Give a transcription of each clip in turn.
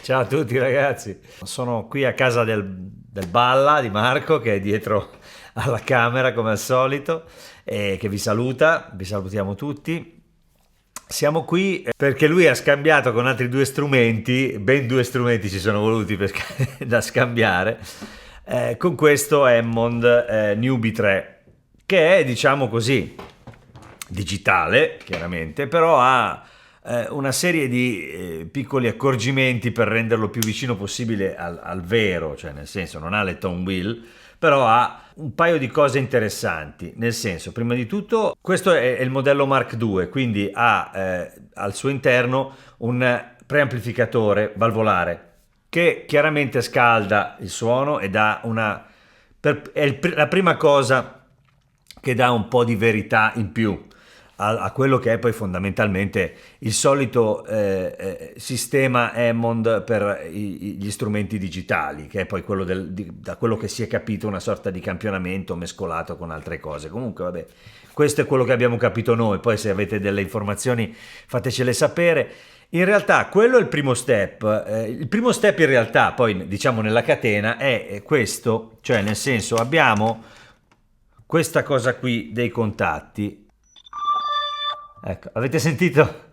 Ciao a tutti ragazzi, sono qui a casa del Balla di Marco che è dietro alla camera come al solito e che vi saluta, vi salutiamo tutti. Siamo qui perché lui ha scambiato con altri due strumenti, ben due strumenti ci sono voluti da scambiare, con questo Hammond Newbie 3 che è, diciamo così, digitale chiaramente, però ha una serie di piccoli accorgimenti per renderlo più vicino possibile al vero, cioè nel senso non ha le tone wheel, però ha un paio di cose interessanti, nel senso, prima di tutto, questo è il modello Mark II, quindi ha al suo interno un preamplificatore valvolare che chiaramente scalda il suono e dà la prima cosa che dà un po' di verità in più a quello che è poi fondamentalmente il solito sistema Hammond per gli strumenti digitali, che è poi quello da quello che si è capito una sorta di campionamento mescolato con altre cose. Comunque vabbè, questo è quello che abbiamo capito noi, poi se avete delle informazioni fatecele sapere. In realtà quello è il primo step. Il primo step in realtà poi diciamo nella catena è questo, cioè nel senso abbiamo questa cosa qui dei contatti. Ecco, avete sentito?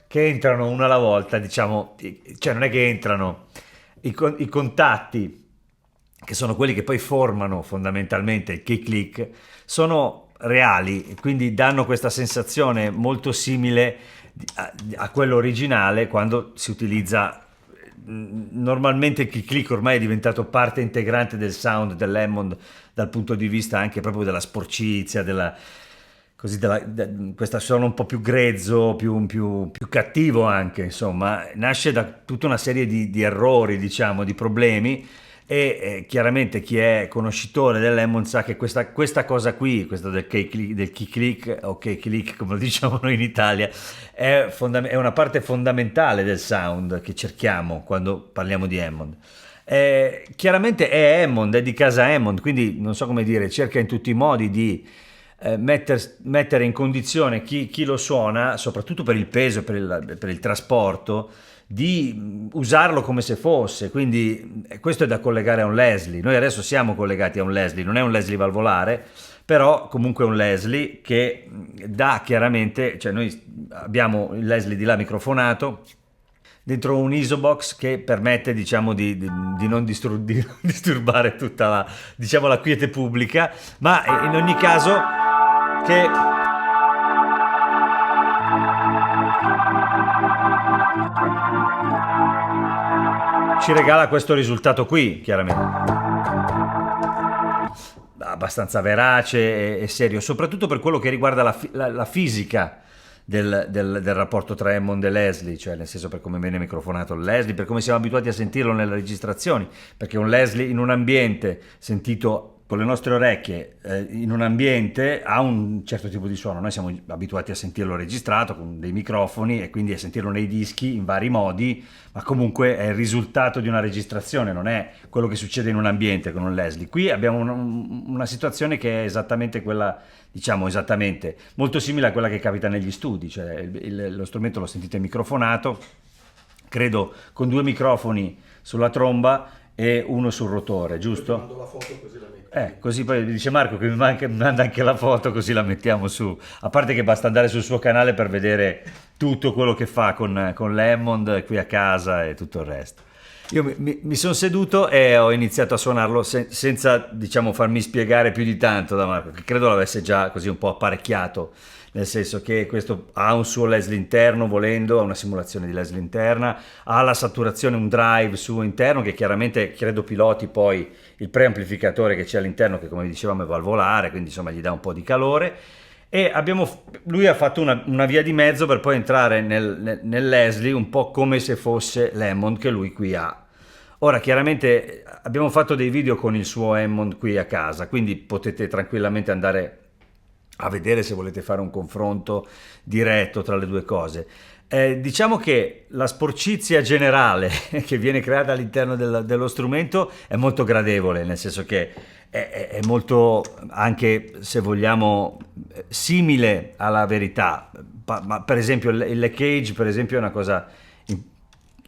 Che entrano uno alla volta, diciamo, cioè non è che entrano i contatti, che sono quelli che poi formano fondamentalmente il kick click, sono reali, quindi danno questa sensazione molto simile a quello originale quando si utilizza. Normalmente il kick click ormai è diventato parte integrante del sound dell'Hammond dal punto di vista anche proprio della sporcizia, questo suono un po' più grezzo, più cattivo anche, insomma, nasce da tutta una serie di errori, diciamo, di problemi e chiaramente chi è conoscitore dell'Hammond sa che questa cosa qui, questo del kick click o cake click come lo diciamo noi in Italia, è una parte fondamentale del sound che cerchiamo quando parliamo di Hammond. Chiaramente è Hammond, è di casa Hammond, quindi non so come dire, cerca in tutti i modi di mettere in condizione chi lo suona, soprattutto per il peso, per il trasporto, di usarlo come se fosse. Quindi questo è da collegare a un Leslie. Noi adesso siamo collegati a un Leslie, non è un Leslie valvolare, però comunque è un Leslie che dà chiaramente, cioè noi abbiamo il Leslie di là microfonato dentro un Isobox che permette, diciamo, di non disturbare tutta la, diciamo, la quiete pubblica, ma in ogni caso che ci regala questo risultato qui, chiaramente abbastanza verace e serio, soprattutto per quello che riguarda la fisica del rapporto tra Hammond e Leslie, cioè nel senso per come viene microfonato il Leslie, per come siamo abituati a sentirlo nelle registrazioni, perché un Leslie in un ambiente sentito con le nostre orecchie in un ambiente ha un certo tipo di suono. Noi siamo abituati a sentirlo registrato con dei microfoni e quindi a sentirlo nei dischi in vari modi, ma comunque è il risultato di una registrazione, non è quello che succede in un ambiente con un Leslie. Qui abbiamo una situazione che è esattamente quella, diciamo esattamente, molto simile a quella che capita negli studi, cioè lo strumento lo sentite microfonato, credo con 2 microfoni sulla tromba e uno sul rotore, giusto? Ti mando la foto così la metto. Così poi dice Marco che mi manda anche la foto così la mettiamo su. A parte che basta andare sul suo canale per vedere tutto quello che fa con l'Hammond qui a casa e tutto il resto. Io mi sono seduto e ho iniziato a suonarlo senza, diciamo, farmi spiegare più di tanto da Marco, che credo l'avesse già così un po' apparecchiato, nel senso che questo ha un suo Leslie interno, volendo, ha una simulazione di Leslie interna, ha la saturazione, un drive suo interno che chiaramente credo piloti poi il preamplificatore che c'è all'interno, che come dicevamo è valvolare, quindi insomma gli dà un po' di calore. E lui ha fatto una via di mezzo per poi entrare nel Leslie un po' come se fosse l'Hammond che lui qui ha. Ora chiaramente abbiamo fatto dei video con il suo Hammond qui a casa, quindi potete tranquillamente andare a vedere se volete fare un confronto diretto tra le due cose. Diciamo che la sporcizia generale che viene creata all'interno dello strumento è molto gradevole, nel senso che è molto, anche se vogliamo, simile alla verità. Ma per esempio il leakage, per esempio, è una cosa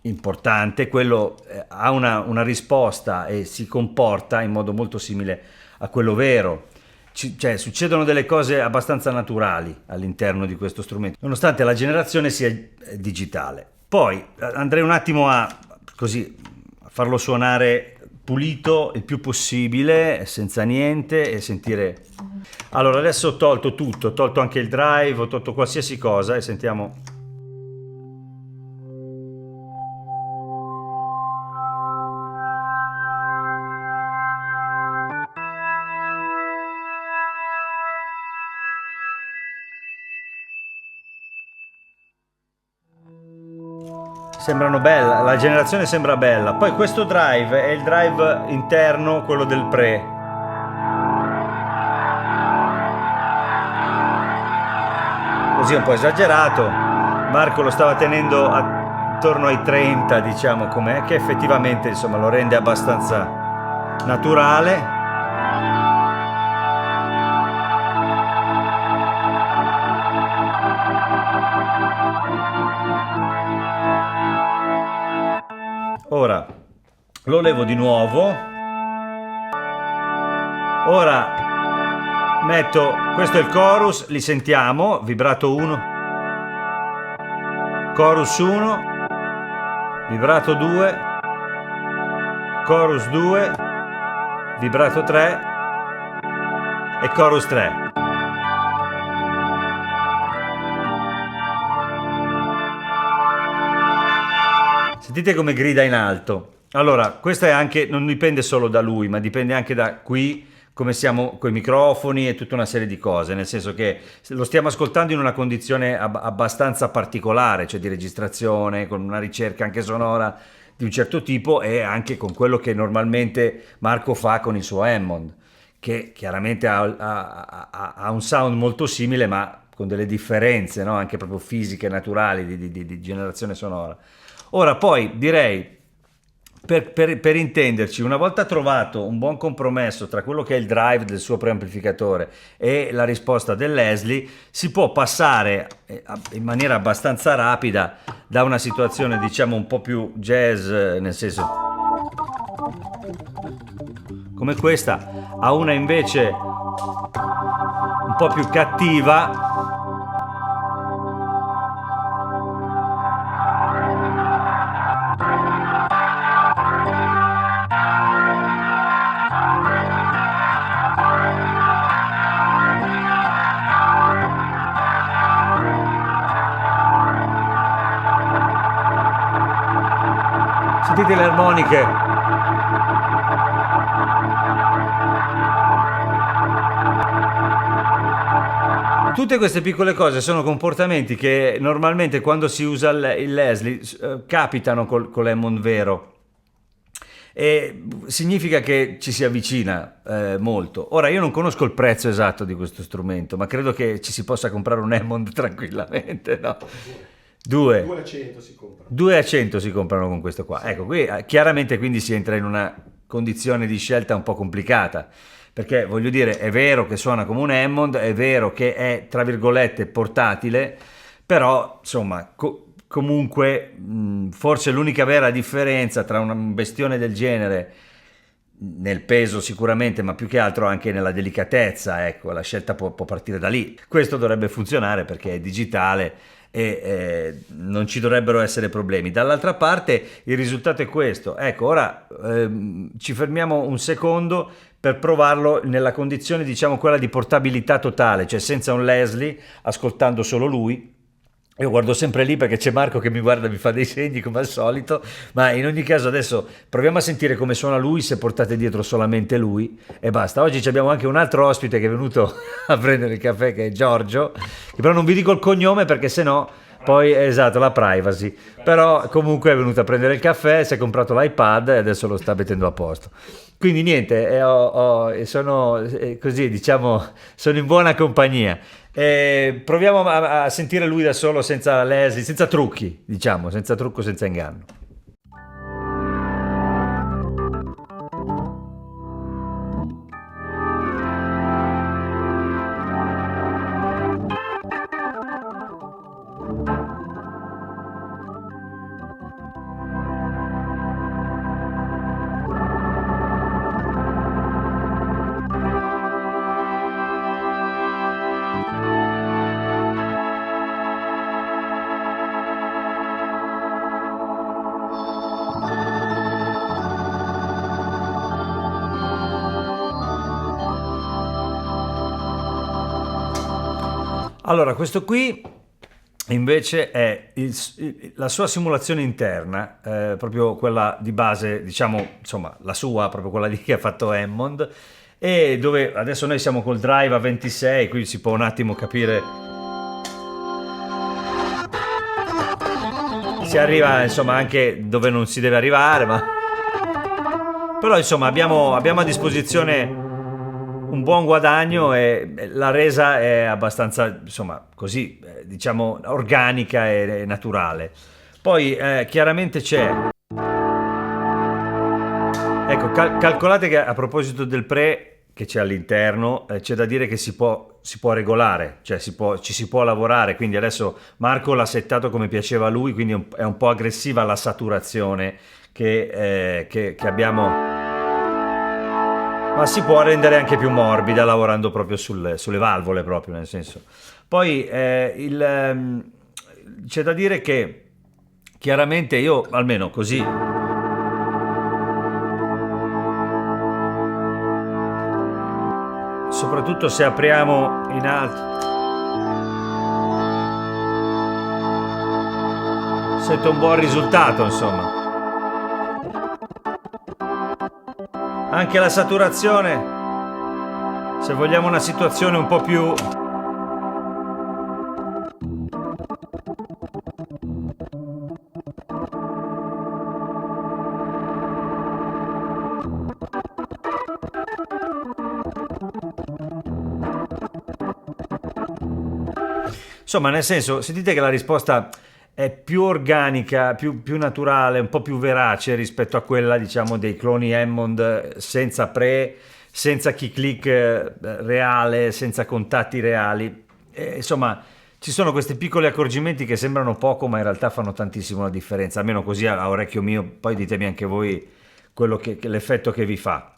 importante. Quello ha una risposta e si comporta in modo molto simile a quello vero. Cioè, succedono delle cose abbastanza naturali all'interno di questo strumento, nonostante la generazione sia digitale. Poi andrei un attimo a farlo suonare pulito il più possibile, senza niente, e sentire. Allora, adesso ho tolto tutto, ho tolto anche il drive, ho tolto qualsiasi cosa e sentiamo. Sembrano bella, la generazione sembra bella. Poi questo drive è il drive interno, quello del pre. Così un po' esagerato. Marco lo stava tenendo attorno ai 30, diciamo, com'è, che effettivamente insomma lo rende abbastanza naturale. Ora lo levo di nuovo. Ora metto, questo è il chorus, li sentiamo, vibrato 1, chorus 1, vibrato 2, chorus 2, vibrato 3 e chorus 3. Sentite come grida in alto. Allora, questa è anche, non dipende solo da lui, ma dipende anche da qui, come siamo coi microfoni e tutta una serie di cose, nel senso che lo stiamo ascoltando in una condizione abbastanza particolare, cioè di registrazione, con una ricerca anche sonora di un certo tipo e anche con quello che normalmente Marco fa con il suo Hammond, che chiaramente ha un sound molto simile, ma con delle differenze, no? Anche proprio fisiche, naturali, di generazione sonora. Ora poi direi, per intenderci, una volta trovato un buon compromesso tra quello che è il drive del suo preamplificatore e la risposta del Leslie, si può passare in maniera abbastanza rapida da una situazione diciamo un po' più jazz, nel senso come questa, a una invece un po' più cattiva. Sentite le armoniche. Tutte queste piccole cose sono comportamenti che normalmente quando si usa il Leslie capitano con l'Hammond vero. E significa che ci si avvicina molto. Ora io non conosco il prezzo esatto di questo strumento, ma credo che ci si possa comprare un Hammond tranquillamente, no? 2 a 100 si compra. 2 a 100 si comprano con questo qua. Ecco, qui chiaramente quindi si entra in una condizione di scelta un po' complicata, perché voglio dire, è vero che suona come un Hammond, è vero che è tra virgolette portatile, però insomma comunque forse l'unica vera differenza tra un bestione del genere, nel peso sicuramente, ma più che altro anche nella delicatezza, ecco, la scelta può partire da lì. Questo dovrebbe funzionare perché è digitale e non ci dovrebbero essere problemi. Dall'altra parte il risultato è questo. Ecco, ora ci fermiamo un secondo per provarlo nella condizione, diciamo, quella di portabilità totale, cioè senza un Leslie, ascoltando solo lui. Io guardo sempre lì perché c'è Marco che mi guarda, mi fa dei segni come al solito, ma in ogni caso adesso proviamo a sentire come suona lui se portate dietro solamente lui e basta. Oggi abbiamo anche un altro ospite che è venuto a prendere il caffè, che è Giorgio, che però non vi dico il cognome perché sennò poi, esatto, la privacy, però comunque è venuto a prendere il caffè, si è comprato l'iPad e adesso lo sta mettendo a posto. Quindi niente, sono così, diciamo, sono in buona compagnia. Proviamo a sentire lui da solo, senza Leslie, senza trucchi, diciamo, senza trucco, senza inganno. Allora, questo qui invece è la sua simulazione interna, proprio quella di base, diciamo, insomma, la sua, proprio quella che ha fatto Hammond, e dove adesso noi siamo col drive a 26, quindi si può un attimo capire. Si arriva, insomma, anche dove non si deve arrivare, ma però insomma abbiamo a disposizione un buon guadagno e la resa è abbastanza, insomma, così, diciamo, organica e naturale. Poi chiaramente c'è, ecco, calcolate che a proposito del pre che c'è all'interno, c'è da dire che si può regolare, cioè ci si può lavorare, quindi adesso Marco l'ha settato come piaceva a lui, quindi è un po' aggressiva la saturazione che abbiamo, ma si può rendere anche più morbida lavorando proprio sulle valvole, proprio nel senso. Poi c'è da dire che chiaramente io, almeno così, soprattutto se apriamo in alto, sento un buon risultato, insomma. Anche la saturazione, se vogliamo una situazione un po' più, insomma, nel senso, sentite che la risposta è più organica, più naturale, un po' più verace rispetto a quella, diciamo, dei cloni Hammond senza senza key click reale, senza contatti reali. Insomma, ci sono questi piccoli accorgimenti che sembrano poco, ma in realtà fanno tantissimo la differenza, almeno così a orecchio mio, poi ditemi anche voi l'effetto che vi fa.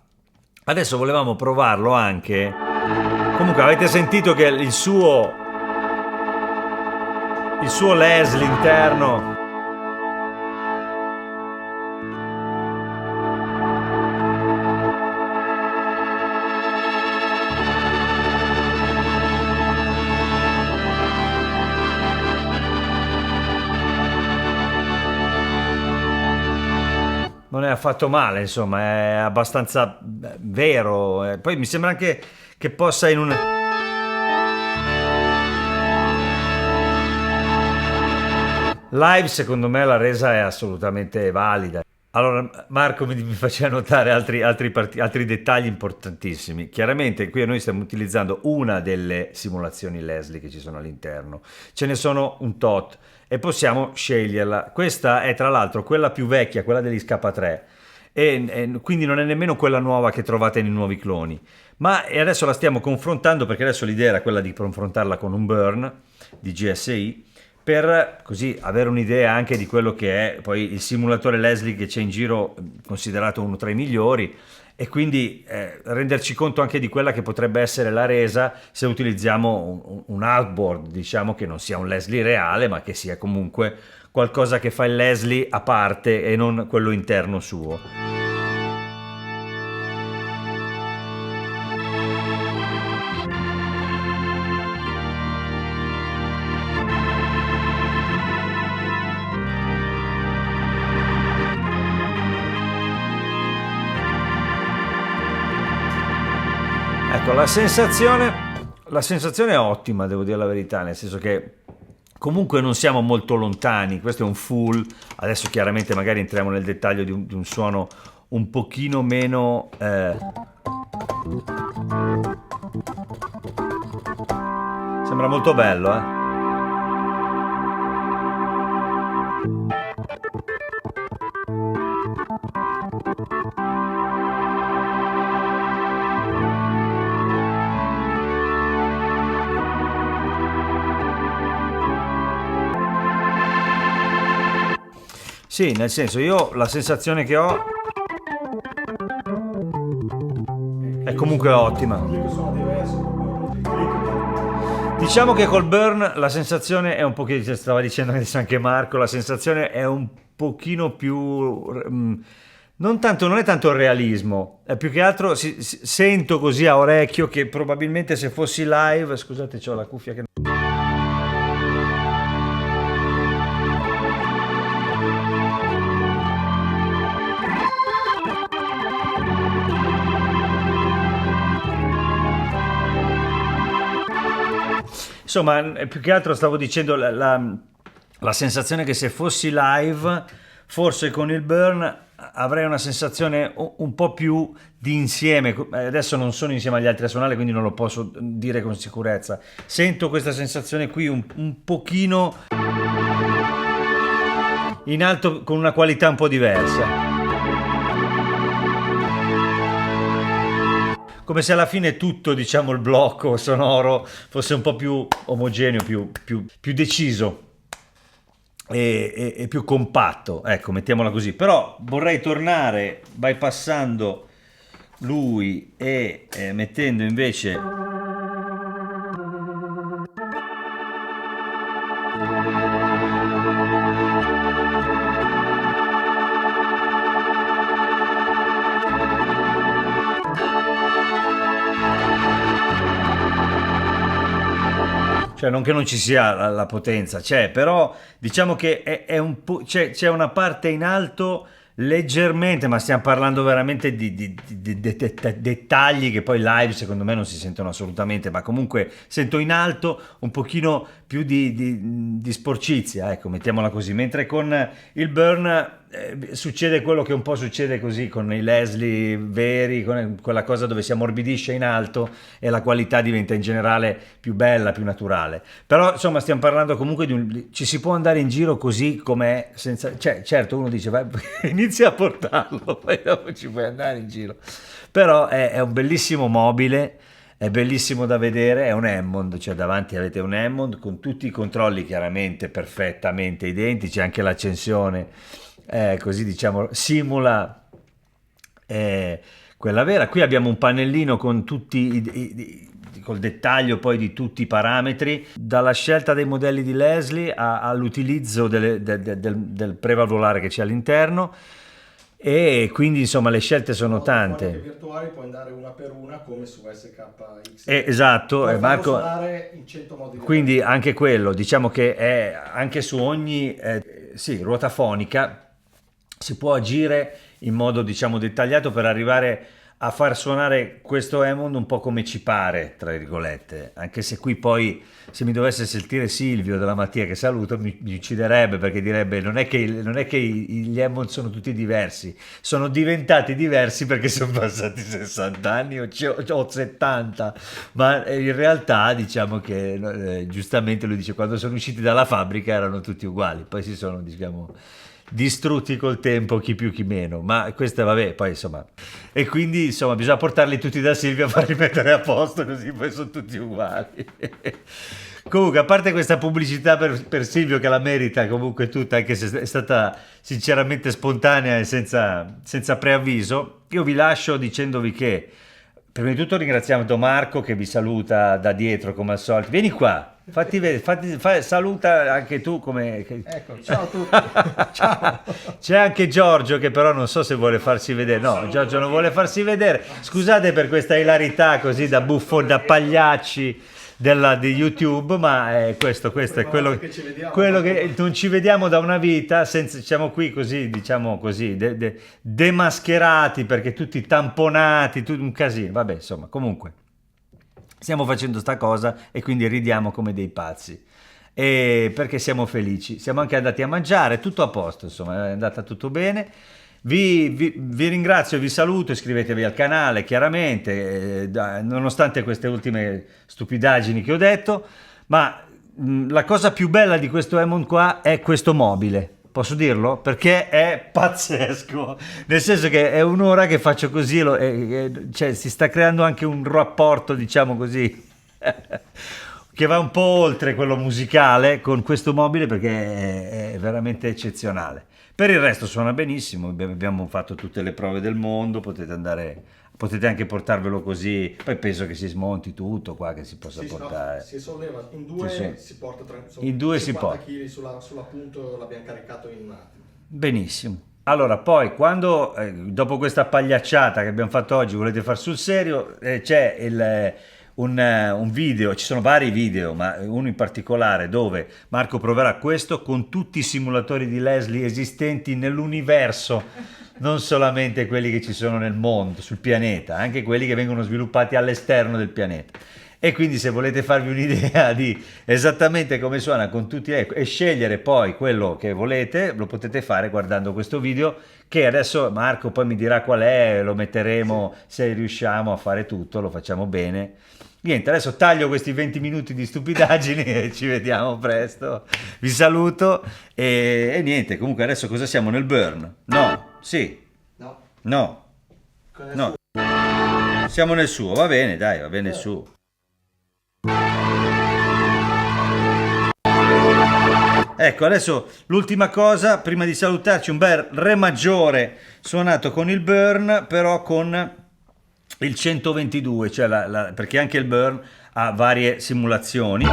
Adesso volevamo provarlo anche. Comunque avete sentito che il suo Leslie interno non è affatto male, insomma, è abbastanza vero. Poi mi sembra anche che possa in un... Live, secondo me, la resa è assolutamente valida. Allora, Marco mi faceva notare altri dettagli importantissimi. Chiaramente qui noi stiamo utilizzando una delle simulazioni Leslie che ci sono all'interno. Ce ne sono un tot e possiamo sceglierla. Questa è tra l'altro quella più vecchia, quella degli Scapa 3. E quindi non è nemmeno quella nuova che trovate nei nuovi cloni. Ma adesso la stiamo confrontando, perché adesso l'idea era quella di confrontarla con un Burn di GSI, per così avere un'idea anche di quello che è poi il simulatore Leslie che c'è in giro, considerato uno tra i migliori, e quindi renderci conto anche di quella che potrebbe essere la resa se utilizziamo un outboard, diciamo, che non sia un Leslie reale, ma che sia comunque qualcosa che fa il Leslie a parte e non quello interno suo. Ecco, la sensazione è ottima, devo dire la verità, nel senso che comunque non siamo molto lontani. Questo è un full. Adesso chiaramente magari entriamo nel dettaglio di un suono un pochino meno... Sembra molto bello, eh? Sì, nel senso, io la sensazione che ho è comunque ottima. Sono diverso. Diciamo che col Burn la sensazione è un pochino, stava dicendo anche Marco, la sensazione è un pochino più... non è tanto il realismo, è più che altro sento così a orecchio che probabilmente se fossi live... Scusate, c'ho la cuffia che... Insomma, più che altro stavo dicendo la sensazione che se fossi live, forse con il Burn avrei una sensazione un po' più di insieme. Adesso non sono insieme agli altri a suonare, quindi non lo posso dire con sicurezza. Sento questa sensazione qui un pochino in alto, con una qualità un po' diversa. Come se alla fine tutto, diciamo, il blocco sonoro fosse un po' più omogeneo, più deciso e più compatto, ecco, mettiamola così. Però vorrei tornare bypassando lui e mettendo invece... Cioè, non che non ci sia la potenza, c'è, però diciamo che è un po', c'è una parte in alto leggermente, ma stiamo parlando veramente di dettagli che poi live secondo me non si sentono assolutamente, ma comunque sento in alto un pochino più di sporcizia, ecco, mettiamola così, mentre con il burn succede quello che un po' succede così con i Leslie veri, con quella cosa dove si ammorbidisce in alto e la qualità diventa in generale più bella, più naturale. Però insomma stiamo parlando comunque ci si può andare in giro così com'è, senza, cioè, certo uno dice vai, inizia a portarlo, poi dopo ci puoi andare in giro. Però è un bellissimo mobile, è bellissimo da vedere, è un Hammond, cioè davanti avete un Hammond con tutti i controlli chiaramente perfettamente identici, anche l'accensione così diciamo simula quella vera. Qui abbiamo un pannellino con tutti col dettaglio poi di tutti i parametri, dalla scelta dei modelli di Leslie all'utilizzo del prevalvolare che c'è all'interno. E quindi insomma le scelte sono tante. Le virtuali puoi andare una per una come su SKX. Esatto, puoi Marco. Suonare in 100 modi diversi. Quindi anche quello, diciamo che è anche su ogni ruota fonica si può agire in modo diciamo dettagliato per arrivare a far suonare questo Hammond un po' come ci pare, tra virgolette, anche se qui poi se mi dovesse sentire Silvio della Mattia, che saluto, mi ucciderebbe perché direbbe non è che gli Hammond sono tutti diversi, sono diventati diversi perché sono passati 60 anni o 70, ma in realtà diciamo che giustamente lui dice quando sono usciti dalla fabbrica erano tutti uguali, poi si sono diciamo distrutti col tempo, chi più chi meno, ma questa vabbè poi insomma, e quindi insomma bisogna portarli tutti da Silvio a farli mettere a posto così poi sono tutti uguali. Comunque a parte questa pubblicità per Silvio che la merita comunque tutta, anche se è stata sinceramente spontanea e senza preavviso, io vi lascio dicendovi che prima di tutto ringraziamo Marco che vi saluta da dietro come al solito, vieni qua. Saluta anche tu come... Ecco, ciao a tutti. Ciao. C'è anche Giorgio che però non so se vuole farsi vedere. No, Giorgio non vuole farsi vedere. Scusate per questa ilarità così da buffo, da pagliacci di YouTube, ma questo è quello che non ci vediamo da una vita, siamo qui così, diciamo così, demascherati perché tutti tamponati, tutto un casino. Vabbè, insomma, comunque. Stiamo facendo sta cosa e quindi ridiamo come dei pazzi e perché siamo felici, siamo anche andati a mangiare, tutto a posto, insomma è andata tutto bene. Vi ringrazio, vi saluto, iscrivetevi al canale chiaramente, nonostante queste ultime stupidaggini che ho detto, ma la cosa più bella di questo Hammond qua è questo mobile. Posso dirlo? Perché è pazzesco, nel senso che è un'ora che faccio così, cioè si sta creando anche un rapporto, diciamo così, che va un po' oltre quello musicale con questo mobile perché è veramente eccezionale. Per il resto suona benissimo, abbiamo fatto tutte le prove del mondo, potete anche portarvelo così, poi penso che si smonti tutto qua, che si possa portare. No, si solleva, in due si porta in due si porta. 50 kg sulla punto l'abbiamo caricato in un attimo. Benissimo. Allora, poi quando, dopo questa pagliacciata che abbiamo fatto oggi, volete far sul serio, c'è un video, ci sono vari video, ma uno in particolare dove Marco proverà questo con tutti i simulatori di Leslie esistenti nell'universo, non solamente quelli che ci sono nel mondo, sul pianeta, anche quelli che vengono sviluppati all'esterno del pianeta. E quindi se volete farvi un'idea di esattamente come suona con tutti e scegliere poi quello che volete, lo potete fare guardando questo video che adesso Marco poi mi dirà qual è, lo metteremo se riusciamo a fare tutto, lo facciamo bene. Niente, adesso taglio questi 20 minuti di stupidaggini e ci vediamo presto. Vi saluto e niente, comunque adesso cosa siamo nel burn? No, sì, no, siamo nel suo, va bene, dai, va bene il suo. Ecco, adesso l'ultima cosa, prima di salutarci, un bel re maggiore suonato con il burn, però con il 122, cioè perché anche il burn ha varie simulazioni.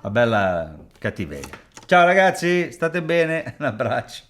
Una bella cattiveria. Ciao ragazzi, state bene, un abbraccio.